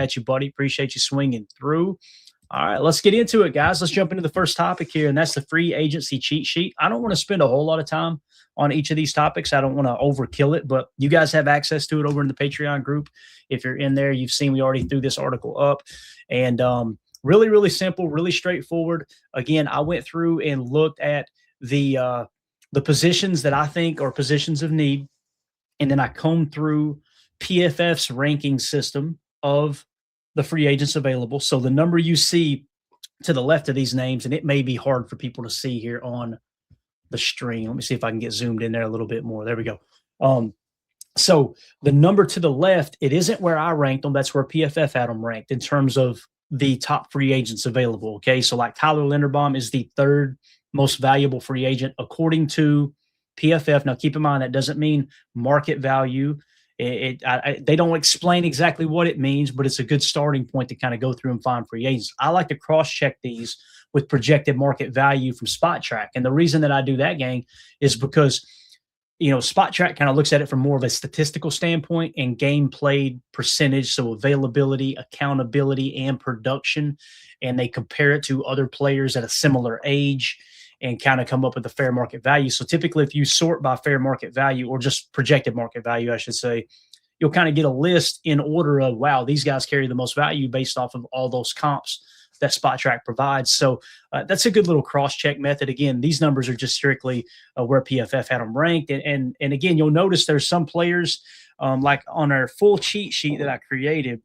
at you, buddy. Appreciate you swinging through. All right, let's get into it, guys. Let's jump into the first topic here, and that's the free agency cheat sheet. I don't want to spend a whole lot of time on each of these topics. I don't want to overkill it, but you guys have access to it over in the Patreon group. If you're in there, you've seen we already threw this article up. And really, really simple, really straightforward. Again, I went through and looked at the positions that I think are positions of need, and then I combed through PFF's ranking system of the free agents available. So the number you see to the left of these names, and it may be hard for people to see here on the stream. Let me see if I can get zoomed in there a little bit more. There we go. So the number to the left, it isn't where I ranked them. That's where PFF had them ranked in terms of the top free agents available. Okay. So like Tyler Linderbaum is the third most valuable free agent according to PFF. Now keep in mind, that doesn't mean market value. They don't explain exactly what it means, but it's a good starting point to kind of go through and find free agents. I like to cross-check these with projected market value from Spot Track. And the reason that I do that, gang, is because, Spot Track kind of looks at it from more of a statistical standpoint and game played percentage, so availability, accountability, and production. And they compare it to other players at a similar age and kind of come up with a fair market value. So typically if you sort by fair market value, or just projected market value, I should say, you'll kind of get a list in order of, wow, these guys carry the most value based off of all those comps that Spot Track provides. So that's a good little cross-check method. Again, these numbers are just strictly where PFF had them ranked. And again, you'll notice there's some players, like on our full cheat sheet that I created,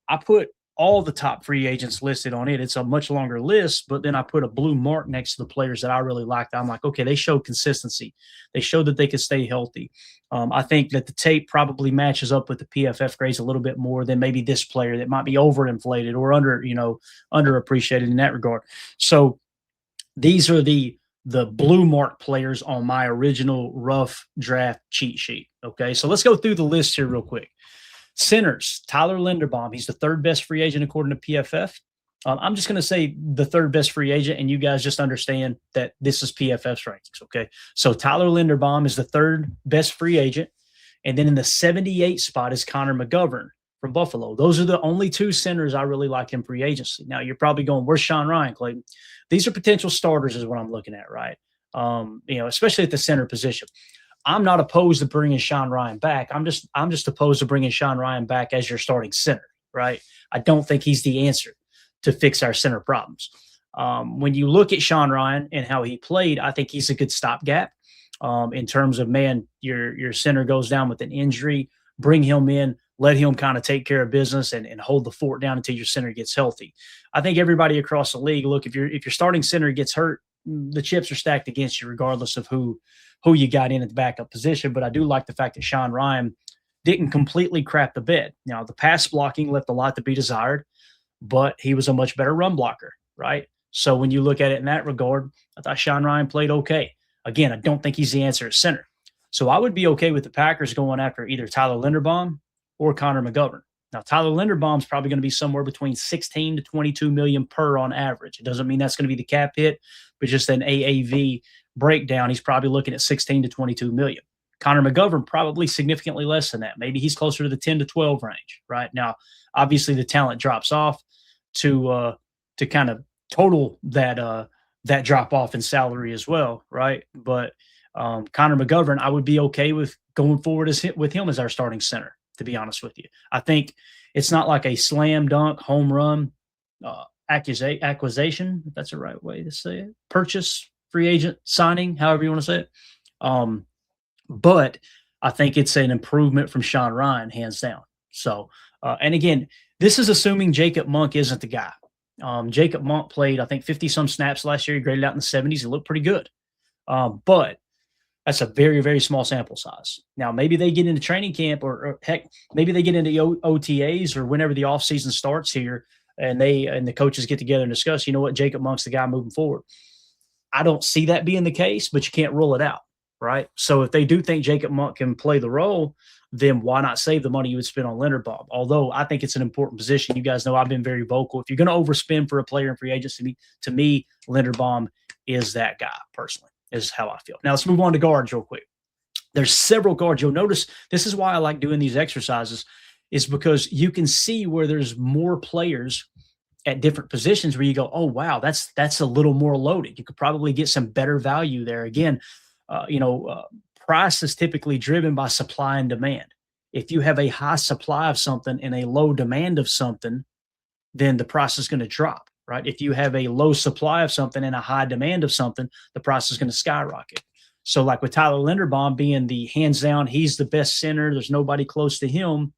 I put all the top free agents listed on it. It's a much longer list, but then I put a blue mark next to the players that I really liked. I'm like, okay, they showed consistency. They showed that they could stay healthy. I think that the tape probably matches up with the PFF grades a little bit more than maybe this player that might be overinflated or underappreciated in that regard. So these are the blue mark players on my original rough draft cheat sheet. Okay, so let's go through the list here real quick. Centers, Tyler Linderbaum. He's the third best free agent according to PFF. I'm just going to say the third best free agent, and you guys just understand that this is PFF's rankings, okay? So Tyler Linderbaum is the third best free agent, and then in the 78 spot is Connor McGovern from Buffalo. Those are the only two centers I really like in free agency. Now, you're probably going, where's Sean Ryan, Clayton? These are potential starters is what I'm looking at, right? Especially at the center position. I'm not opposed to bringing Sean Ryan back. I'm just opposed to bringing Sean Ryan back as your starting center, right? I don't think he's the answer to fix our center problems. When you look at Sean Ryan and how he played, I think he's a good stopgap in terms of, man, your center goes down with an injury, bring him in, let him kind of take care of business and hold the fort down until your center gets healthy. I think everybody across the league, look, if your starting center gets hurt, the chips are stacked against you regardless of who you got in at the backup position. But I do like the fact that Sean Ryan didn't completely crap the bed. Now, the pass blocking left a lot to be desired, but he was a much better run blocker, right? So when you look at it in that regard, I thought Sean Ryan played okay. Again, I don't think he's the answer at center. So I would be okay with the Packers going after either Tyler Linderbaum or Connor McGovern. Now, Tyler Linderbaum's probably going to be somewhere between 16 to 22 million per on average. It doesn't mean that's going to be the cap hit, but just an AAV breakdown, he's probably looking at 16 to 22 million. Connor McGovern, probably significantly less than that. Maybe he's closer to the 10 to 12 range, right? Now, obviously the talent drops off to kind of total that drop off in salary as well, right? But Connor McGovern, I would be okay with going forward with him as our starting center, to be honest with you. I think it's not like a slam dunk home run acquisition, if that's the right way to say it. Purchase, free agent, signing, however you want to say it. But I think it's an improvement from Sean Ryan, hands down. So, and again, this is assuming Jacob Monk isn't the guy. Jacob Monk played, I think, 50-some snaps last year. He graded out in the 70s. He looked pretty good. But that's a very, very small sample size. Now, maybe they get into training camp or heck, maybe they get into OTAs or whenever the offseason starts here and the coaches get together and discuss, you know what, Jacob Monk's the guy moving forward. I don't see that being the case, but you can't rule it out, right? So if they do think Jacob Monk can play the role, then why not save the money you would spend on Linderbaum? Although I think it's an important position. You guys know I've been very vocal. If you're going to overspend for a player in free agency, to me, Linderbaum is that guy, personally, is how I feel. Now let's move on to guards real quick. There's several guards. You'll notice this is why I like doing these exercises. is because you can see where there's more players at different positions where you go, oh, wow, that's a little more loaded. You could probably get some better value there. Again, price is typically driven by supply and demand. If you have a high supply of something and a low demand of something, then the price is going to drop, right? If you have a low supply of something and a high demand of something, the price is going to skyrocket. So like with Tyler Linderbaum being the hands down, he's the best center. There's nobody close to him.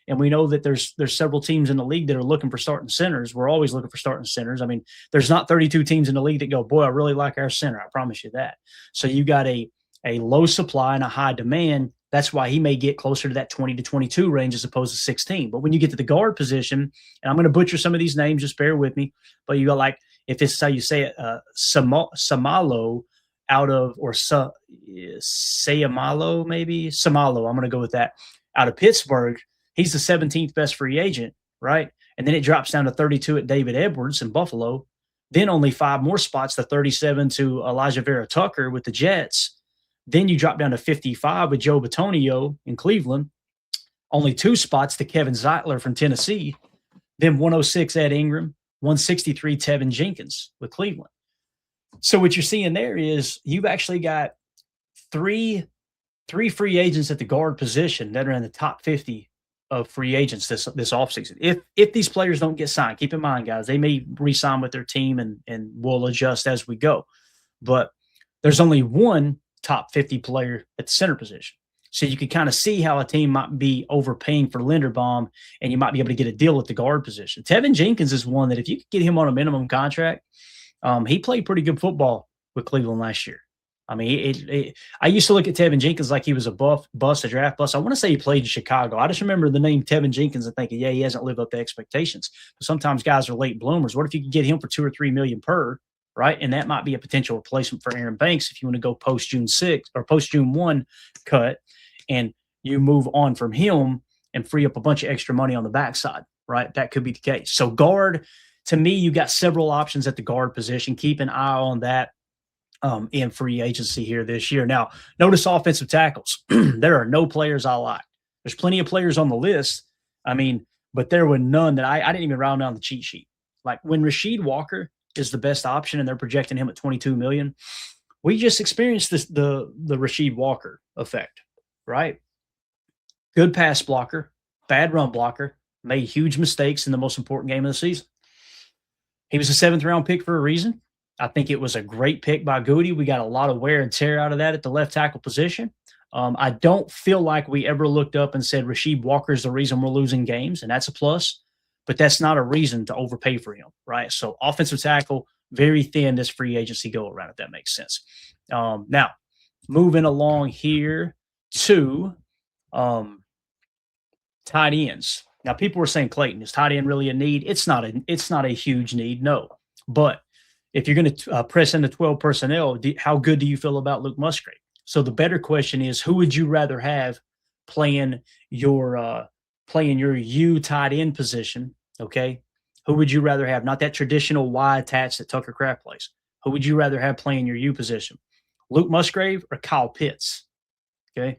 And we know that there's several teams in the league that are looking for starting centers. We're always looking for starting centers. I mean, there's not 32 teams in the league that go, boy, I really like our center. I promise you that. So you got a low supply and a high demand. That's why he may get closer to that 20 to 22 range as opposed to 16. But when you get to the guard position, and I'm going to butcher some of these names, just bear with me. But you got like, if this is how you say it, Samalo out of, or Sayamalo, maybe Samalo. I'm going to go with that out of Pittsburgh. He's the 17th best free agent, right? And then it drops down to 32 at David Edwards in Buffalo. Then only 5 more spots, the 37 to Elijah Vera Tucker with the Jets. Then you drop down to 55 with Joe Bitonio in Cleveland. Only 2 spots to Kevin Zeitler from Tennessee. Then 106 Ed Ingram, 163 Tevin Jenkins with Cleveland. So what you're seeing there is you've actually got three free agents at the guard position that are in the top 50 of free agents this offseason. If these players don't get signed, keep in mind, guys, they may re-sign with their team and we'll adjust as we go. But there's only one top 50 player at the center position. So you can kind of see how a team might be overpaying for Linderbaum, and you might be able to get a deal at the guard position. Tevin Jenkins is one that if you could get him on a minimum contract, he played pretty good football with Cleveland last year. I mean, I used to look at Tevin Jenkins like he was a bust, a draft bust. I want to say he played in Chicago. I just remember the name Tevin Jenkins and thinking, yeah, he hasn't lived up to expectations. But sometimes guys are late bloomers. What if you could get him for $2 or $3 million per, right? And that might be a potential replacement for Aaron Banks if you want to go post June 6th or post June 1 cut, and you move on from him and free up a bunch of extra money on the backside, right? That could be the case. So guard, to me, you got several options at the guard position. Keep an eye on that in free agency here this year. Now, notice offensive tackles. There are no players I like. There's plenty of players on the list. I mean, but there were none that I didn't even round down the cheat sheet. Like when Rasheed Walker is the best option and they're projecting him at $22 million, we just experienced the Rasheed Walker effect, right? Good pass blocker, bad run blocker, made huge mistakes in the most important game of the season. He was a 7th round pick for a reason. I think it was a great pick by Gutey. We got a lot of wear and tear out of that at the left tackle position. I don't feel like we ever looked up and said Rasheed Walker is the reason we're losing games, and that's a plus, but that's not a reason to overpay for him, right? So offensive tackle, very thin this free agency go around, if that makes sense. Now, moving along here to tight ends. Now, people were saying, Clayton, is tight end really a need? It's not a huge need, no. But if you're going to press into 12 personnel, how good do you feel about Luke Musgrave? So the better question is, who would you rather have playing your U tight end position? Okay, who would you rather have? Not that traditional Y attached that Tucker Kraft plays. Who would you rather have playing your U position? Luke Musgrave or Kyle Pitts? Okay,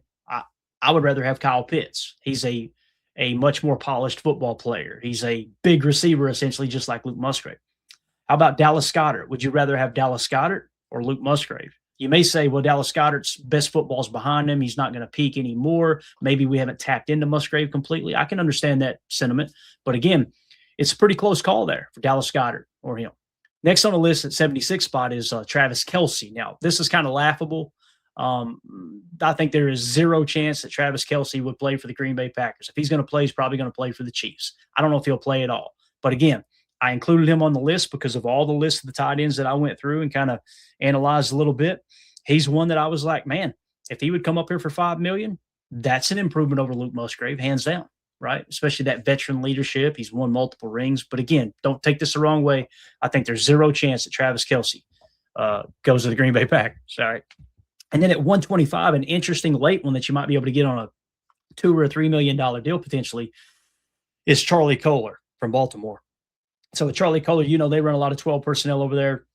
I would rather have Kyle Pitts. He's a much more polished football player. He's a big receiver, essentially, just like Luke Musgrave. How about Dallas Goedert? Would you rather have Dallas Goedert or Luke Musgrave? You may say, well, Dallas Goedert's best football's behind him. He's not going to peak anymore. Maybe we haven't tapped into Musgrave completely. I can understand that sentiment. But again, it's a pretty close call there for Dallas Goedert or him. Next on the list at 76 spot is Travis Kelce. Now, this is kind of laughable. I think there is zero chance that Travis Kelce would play for the Green Bay Packers. If he's going to play, he's probably going to play for the Chiefs. I don't know if he'll play at all. But again, I included him on the list because of all the lists of the tight ends that I went through and kind of analyzed a little bit. He's one that I was like, man, if he would come up here for $5 million, that's an improvement over Luke Musgrave, hands down, right? Especially that veteran leadership. He's won multiple rings. But again, don't take this the wrong way. I think there's zero chance that Travis Kelce goes to the Green Bay Packers. All right. And then at 125, an interesting late one that you might be able to get on a $2 or $3 million deal potentially is Charlie Kolar from Baltimore. So with Charlie Kolar, they run a lot of 12 personnel over there,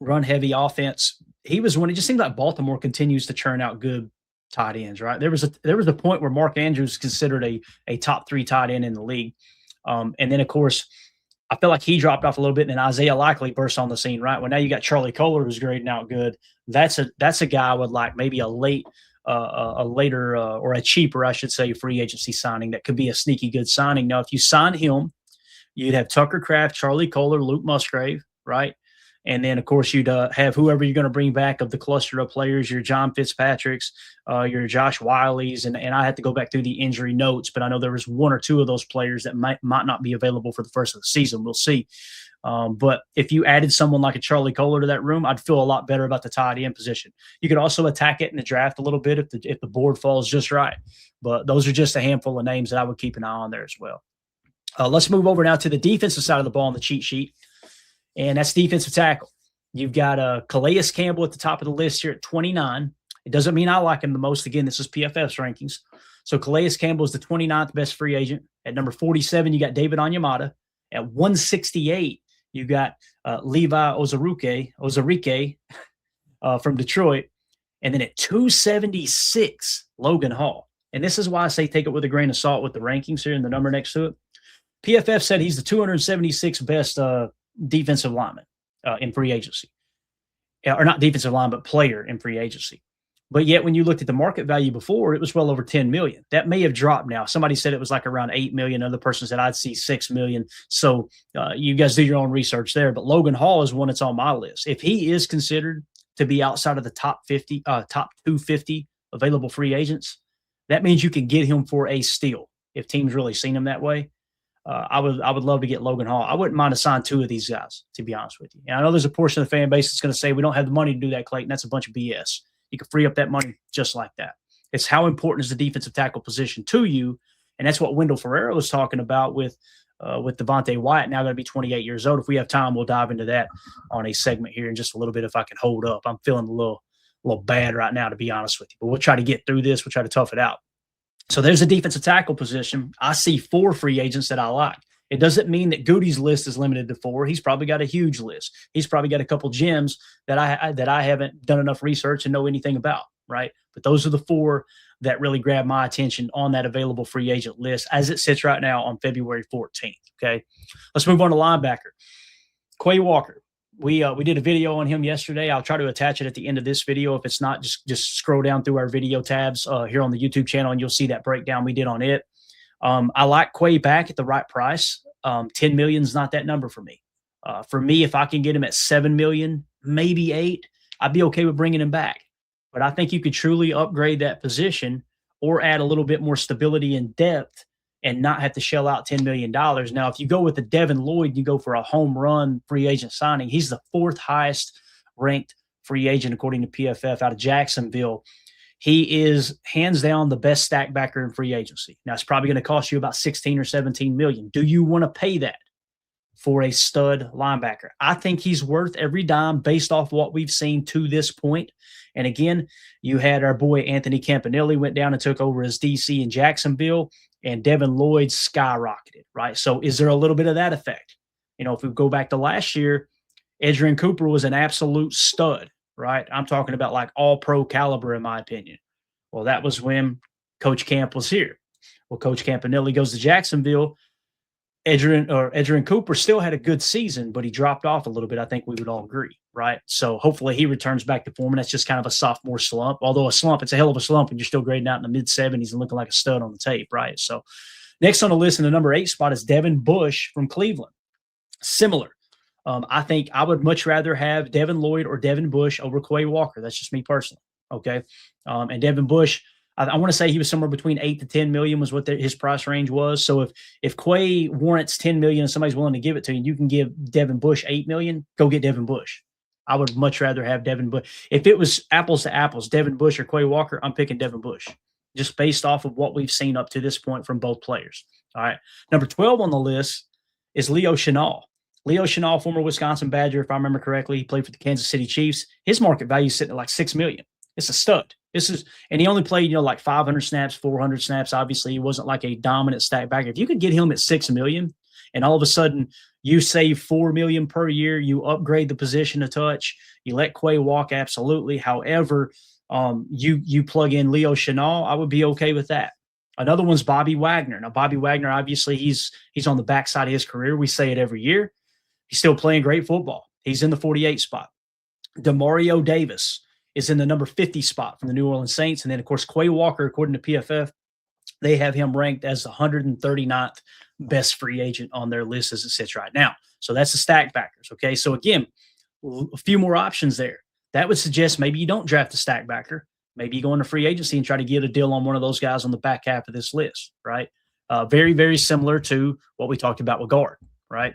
run heavy offense. He was one. It just seems like Baltimore continues to churn out good tight ends, right? There was a point where Mark Andrews is considered a top 3 tight end in the league. And then of course, I feel like he dropped off a little bit, and then Isaiah Likely burst on the scene, right? Well, now you got Charlie Kohler who's grading out good. That's a guy with like maybe a later or a cheaper, I should say, free agency signing that could be a sneaky good signing. Now, if you sign him, you'd have Tucker Kraft, Charlie Kohler, Luke Musgrave, right? And then, of course, you'd have whoever you're going to bring back of the cluster of players, your John Fitzpatricks, your Josh Wileys. And I had to go back through the injury notes, but I know there was 1 or 2 of those players that might not be available for the first of the season. We'll see. But if you added someone like a Charlie Kohler to that room, I'd feel a lot better about the tight end position. You could also attack it in the draft a little bit if the board falls just right. But those are just a handful of names that I would keep an eye on there as well. Let's move over now to the defensive side of the ball on the cheat sheet. And that's defensive tackle. You've got Calais Campbell at the top of the list here at 29. It doesn't mean I like him the most. Again, this is PFF's rankings. So Calais Campbell is the 29th best free agent. At number 47, you got David Onyemata. At 168, you got Levi Ozarike from Detroit. And then at 276, Logan Hall. And this is why I say take it with a grain of salt with the rankings here and the number next to it. PFF said he's the 276th best defensive lineman in free agency. Or not defensive line, but player in free agency. But yet when you looked at the market value before, it was well over 10 million. That may have dropped now. Somebody said it was like around 8 million. Other person said I'd see 6 million. So you guys do your own research there. But Logan Hall is one that's on my list. If he is considered to be outside of the top 250 available free agents, that means you can get him for a steal if teams really seen him that way. I would love to get Logan Hall. I wouldn't mind to sign 2 of these guys, to be honest with you. And I know there's a portion of the fan base that's going to say we don't have the money to do that, Clayton. That's a bunch of BS. You can free up that money just like that. It's how important is the defensive tackle position to you, and that's what Wendell Ferrero was talking about with Devontae Wyatt, now going to be 28 years old. If we have time, we'll dive into that on a segment here in just a little bit if I can hold up. I'm feeling a little bad right now, to be honest with you. But we'll try to get through this. We'll try to tough it out. So there's a defensive tackle position. I see 4 free agents that I like. It doesn't mean that Gutey's list is limited to 4. He's probably got a huge list. He's probably got a couple gems that I haven't done enough research and know anything about, right? But those are the 4 that really grab my attention on that available free agent list as it sits right now on February 14th, okay? Let's move on to linebacker. Quay Walker. We did a video on him yesterday. I'll try to attach it at the end of this video. If it's not, just scroll down through our video tabs here on the YouTube channel, and you'll see that breakdown we did on it. I like Quay back at the right price. 10 million is not that number for me. For me, if I can get him at 7 million, maybe 8, I'd be okay with bringing him back. But I think you could truly upgrade that position or add a little bit more stability and depth and not have to shell out $10 million. Now, if you go with the Devin Lloyd, you go for a home run free agent signing. He's the 4th highest ranked free agent, according to PFF, out of Jacksonville. He is hands down the best stack backer in free agency. Now, it's probably going to cost you about 16 or 17 million. Do you want to pay that for a stud linebacker? I think he's worth every dime based off what we've seen to this point. And again, you had our boy Anthony Campanelli went down and took over as DC in Jacksonville, and Devin Lloyd skyrocketed, right? So is there a little bit of that effect? You know, if we go back to last year, Adrian Cooper was an absolute stud, right? I'm talking about like all-pro caliber, in my opinion. Well, that was when Coach Camp was here. Well, Coach Campanelli goes to Jacksonville. Adrian Cooper still had a good season, but he dropped off a little bit. I think we would all agree, right? So hopefully he returns back to form, and that's just kind of a sophomore slump. Although a slump, it's a hell of a slump, and you're still grading out in the mid-70s and looking like a stud on the tape, right? So next on the list in the number 8 spot is Devin Bush from Cleveland. Similar. I think I would much rather have Devin Lloyd or Devin Bush over Quay Walker. That's just me personally, okay? And Devin Bush, I want to say he was somewhere between 8 to 10 million was what his price range was. So if Quay warrants 10 million and somebody's willing to give it to you, you can give Devin Bush 8 million, go get Devin Bush. I would much rather have Devin Bush. If it was apples to apples, Devin Bush or Quay Walker, I'm picking Devin Bush just based off of what we've seen up to this point from both players. All right. Number 12 on the list is Leo Chenal. Leo Chenal, former Wisconsin Badger, if I remember correctly, he played for the Kansas City Chiefs. His market value is sitting at like 6 million. It's a stud. And he only played, like 500 snaps, 400 snaps. Obviously, he wasn't like a dominant stack backer. If you could get him at 6 million and all of a sudden you save 4 million per year, you upgrade the position a touch, you let Quay walk, absolutely. However, You plug in Leo Chenal, I would be okay with that. Another one's Bobby Wagner. Now, Bobby Wagner, obviously, he's on the backside of his career. We say it every year. He's still playing great football. He's in the 48 spot. Demario Davis is in the number 50 spot from the New Orleans Saints. And then, of course, Quay Walker, according to PFF, they have him ranked as the 139th best free agent on their list as it sits right now. So that's the stack backers, okay? So, again, a few more options there. That would suggest maybe you don't draft a stack backer. Maybe you go into free agency and try to get a deal on one of those guys on the back half of this list, right? Very, very similar to what we talked about with guard, right?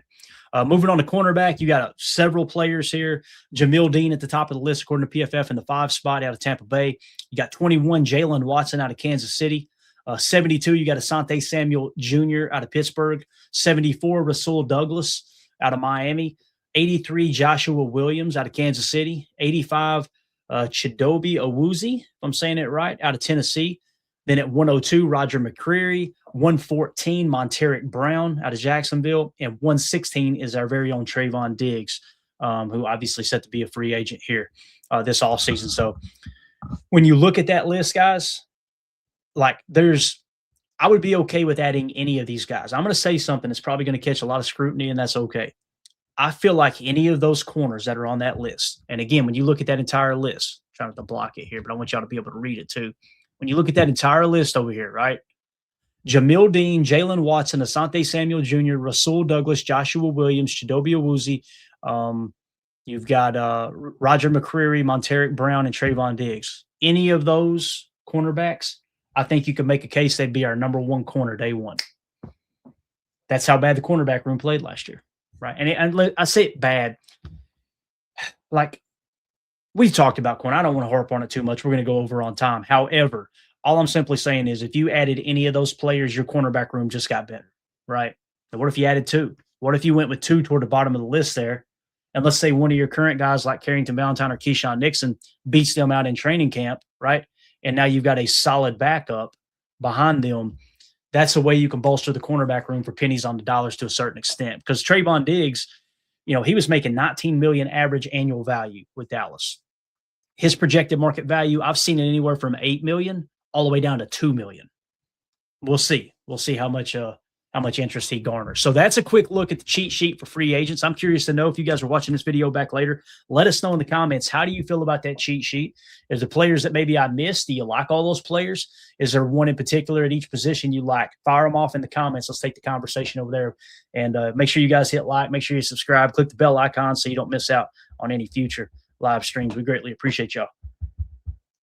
Moving on to cornerback, you got several players here. Jamel Dean at the top of the list, according to PFF, in the 5 spot out of Tampa Bay. You got 21, Jalen Watson out of Kansas City. 72, you got Asante Samuel Jr. out of Pittsburgh. 74, Rasul Douglas out of Miami. 83, Joshua Williams out of Kansas City. 85, Chidobe Awuzie, if I'm saying it right, out of Tennessee. Then at 102, Roger McCreary. 114, Monteric Brown out of Jacksonville. And 116 is our very own Trayvon Diggs, who obviously set to be a free agent here this offseason. So when you look at that list, guys, like I would be okay with adding any of these guys. I'm going to say something that's probably going to catch a lot of scrutiny, and that's okay. I feel like any of those corners that are on that list, and again, when you look at that entire list, I'm trying not to block it here, but I want y'all to be able to read it too. When you look at that entire list over here, right? Jamel Dean, Jalen Watson, Asante Samuel Jr., Rasul Douglas, Joshua Williams, Chidobe Awuzie. You've got Roger McCreary, Monteric Brown, and Trayvon Diggs. Any of those cornerbacks, I think you could make a case they'd be our number one corner day one. That's how bad the cornerback room played last year, right? And I say it bad. Like, we've talked about corner. I don't want to harp on it too much. We're going to go over on time. However, all I'm simply saying is if you added any of those players, your cornerback room just got better, right? And what if you added 2? What if you went with 2 toward the bottom of the list there? And let's say one of your current guys like Carrington Valentine or Keyshawn Nixon beats them out in training camp, right? And now you've got a solid backup behind them. That's a way you can bolster the cornerback room for pennies on the dollars to a certain extent. Because Trayvon Diggs, he was making $19 million average annual value with Dallas. His projected market value, I've seen it anywhere from $8 million all the way down to $2 million. We'll see. We'll see how much interest he garners. So that's a quick look at the cheat sheet for free agents. I'm curious to know if you guys are watching this video back later. Let us know in the comments. How do you feel about that cheat sheet? Is the players that maybe I missed? Do you like all those players? Is there one in particular at each position you like? Fire them off in the comments. Let's take the conversation over there. And make sure you guys hit like. Make sure you subscribe. Click the bell icon so you don't miss out on any future live streams. We greatly appreciate y'all.